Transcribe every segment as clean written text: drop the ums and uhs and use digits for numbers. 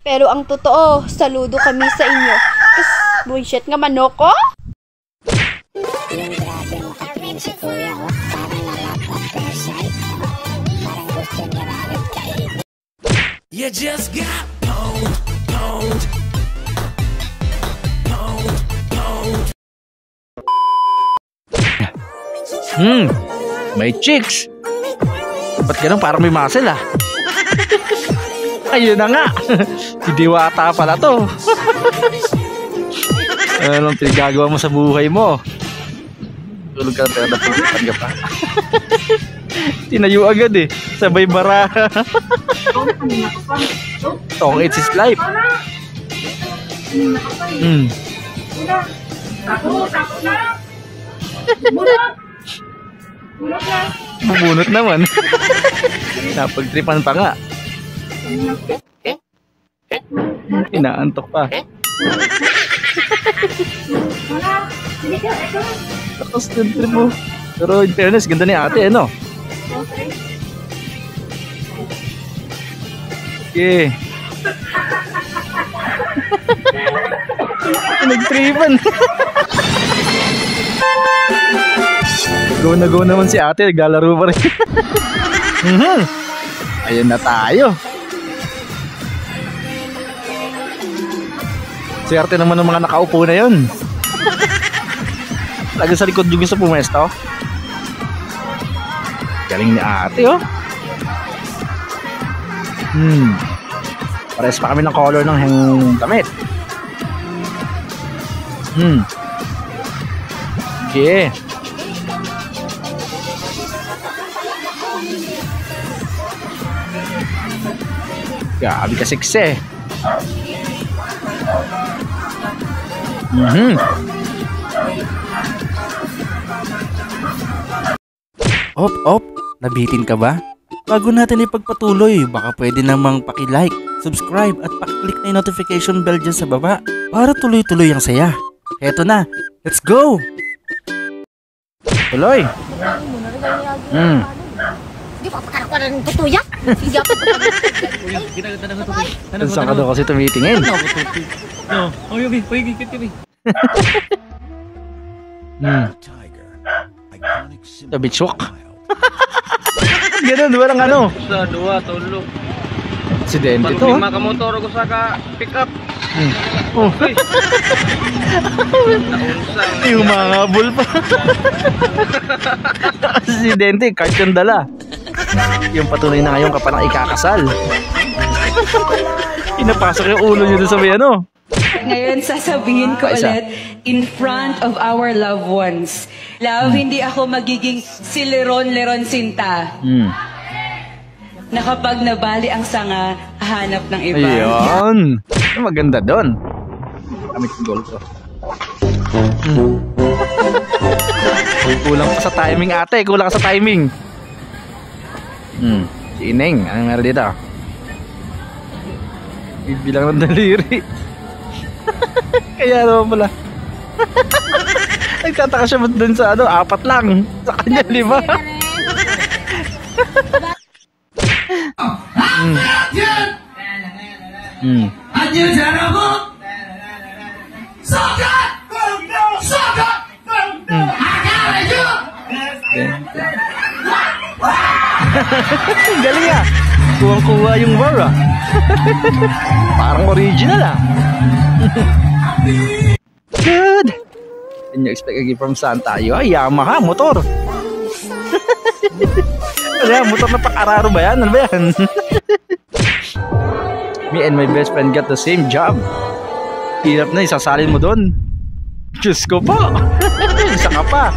Pero ang totoo, saludo kami sa inyo. Kas, bullshit nga manok ko? Yung grabe makatrain si Kuya, oh. Parang nakaka-persay. Parang gusto niya agad kainin. You just got pwned, pwned, pwned, pwned. May chicks. Ba't ganun? Parang may muscle ah. Ayun na nga. Si Diwata pala to. Anong pinagagawa mo sa buhay mo? Tulog ka pero napulitan ka pa. Tinayo agad eh. Sabay bara. Tong it's his life. Bubunot naman. Napagtripan pa nga. Inaantok pa. Lakas ng trip mo. Pero in fairness, ganda ni ate, ano? Okay. Nagtripan. Go na go naman si ate, naglalaro pa rin. Ayun na tayo. Swerte naman ng mga nakaupo na yun. Lagi sa likod yung sa pumesto. Galing ni ate, oh. Pares pa kami ng color ng damit. Okay. Grabe ka siksi. Op, nabitin ka ba? Bago natin ipagpatuloy, baka pwede namang paki-like, subscribe at paki-click na yung notification bell dyan sa baba para tuloy-tuloy ang saya. Heto na, let's go! Tuloy! Di ba pagkakakuha ng tutuya? Hindi ako Saan ka daw kasi tumitingin? Tabi chok. Ganun, walang ano. Sa dua, tulo. Aksidente to. Lima ka motor ko sa ka pick up. Naunsang. Yung mga bul pa. Aksidente, kahit yung dala. Yung patunay na ngayon ka pa nang ikakasal. Pinapasok yung ulo nyo doon sa may ano. Ngayon sasabihin ko ulit in front of our loved ones. Love, hindi ako magiging sileron-leron sinta. Na kapag nabali ang sanga, hahanap ng iba. Ayun. Maganda doon. Kamit yung goal ko. Kulang pa sa timing ate. Kulang sa timing. Si Ineng. Anong meron dito? Bibilang ng daliri. Kaya naman pala. Nagtataka siya ba't dun sa ano, 4 lang. Sa kanya 5. Anjir jaramu. Sokat. Sokat. Agak aja. Galing ah. Kuwang-kuwa yung war ah. Parang original ah. Good. Didn't you expect a gift from Santa? Ay, Yamaha, motor. Ano yan? Motor na pakararo ba yan? Ano ba yan? Me and my best friend got the same job. Hirap na, isasalin mo doon. Diyos ko po. Isa ka pa.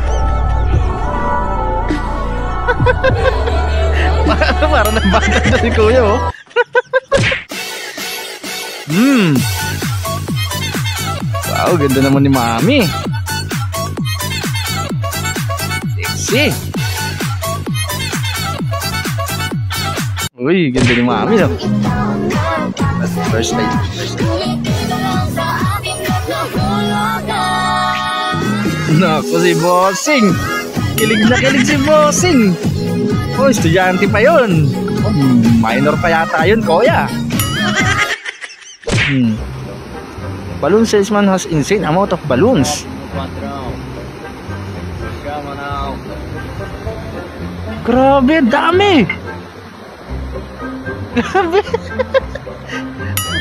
Parang nabagay na si kuya oh. Wow, ganda naman ni Mami. Sexy. Uy, ganda ni Mami no. First light. Naku si Bossing. Kilig na kilig si Bossing. Oh, estudyante pa yun. Minor pa yata yun, kuya. Balloon salesman has insane amount of balloons. Grabe, dami. Grabe.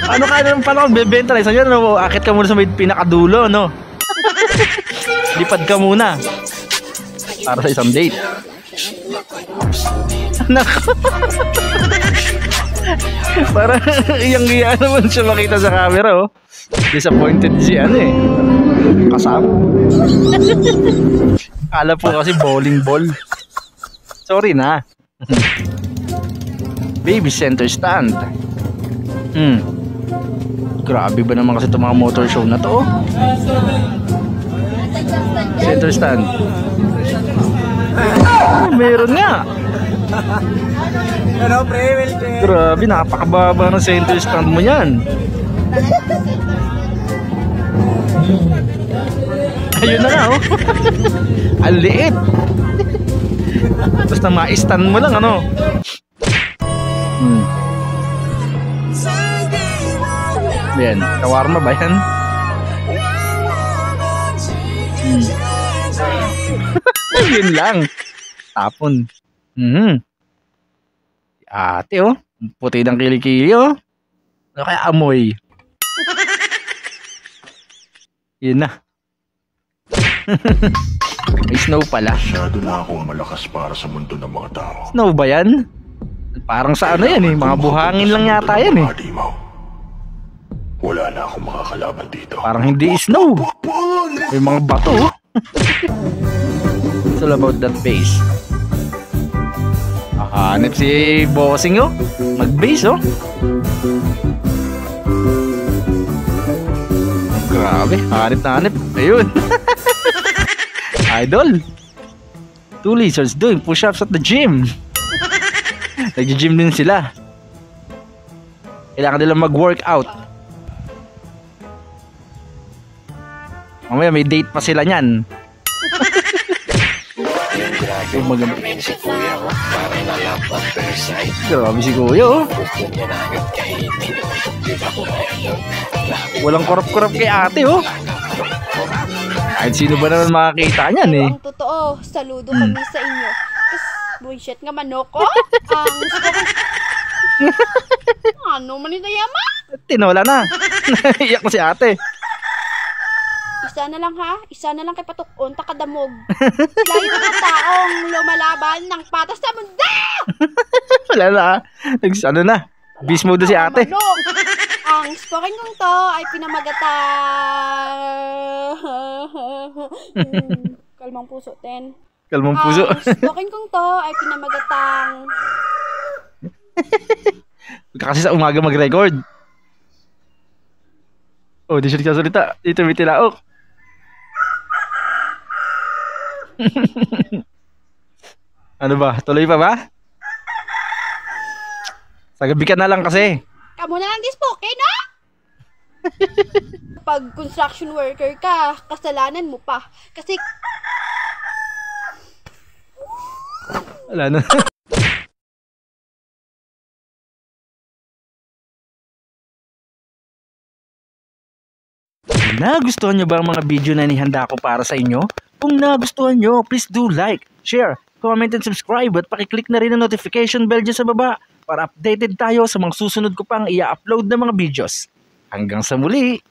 Ano ka ng panahon, bebenta na isang yan, no? Akit ka muna sa may pinakadulo, no? Lipad ka muna. Para sa isang date. Nako. Para iyang-iya naman siya makita sa camera, oh. Disappointed si ano eh. Kasama. Akala po kasi bowling ball. Sorry na. Baby center stand. Grabe ba naman kasi itong mga motor show na to, oh. Center stand. Meron nga. Grabe, napakababa ng center stand mo yan. Ayun na nga, oh. Ang liit. Basta ma-stand mo lang, ano. Yan, shawarma ba yan? Yun lang. Tapon. Ate, oh. Puti ng kilikili, oh. Ano kaya amoy? Yun na. May snow pala. Masyado na akong malakas para sa mundo ng mga tao. Snow ba yan? Parang sa ano yan eh. Mga buhangin lang yata yan eh. Wala na akong makakalaban dito. Parang hindi snow. May mga bato, oh. It's all about that bass. Hanip si bossing, oh. Mag-bass, oh. Grabe, hanip na hanip. Ayun. Idol. Two lizards doing push-ups at the gym. Nag-gym din sila. Kailangan nila mag-workout. Mamaya may date pa sila niyan. Si Kuya, parang nalampang persay. Grabe si Kuya, oh. Gusto niya na agad kainin. Walang korap-korap kay ate, oh. Kahit sino ba naman makakita niyan, eh. Ang totoo, saludo kami sa inyo. Kas, bullshit nga manok, oh. Ano man ito yama? Tinola na. Iyak na si ate. Isa na lang ha, isa na lang kay patukon, takadamog. Layo mga taong lumalaban ng patas sa mundo! Wala na, ha. Ano na. Beast mode si ate. Manok. Ang spoken kong to ay pinamagata... Kalmang puso, ten. Kalmang puso. Ang spoken kong to ay pinamagatang... Kasi sa umaga mag-record. Oh, di siya nagsasalita. Dito may tilaok. Ano ba? Tuloy pa ba? Sa gabi ka na lang kasi. Kamu na lang spoken, ha? Pag construction worker ka, kasalanan mo pa. Kasi... Wala na. Nagustuhan nyo ba ang mga video na nihanda ko para sa inyo? Kung nagustuhan nyo, please do like, share, comment and subscribe at pakiclick na rin ang notification bell dyan sa baba para updated tayo sa mga susunod ko pang i-upload na mga videos. Hanggang sa muli!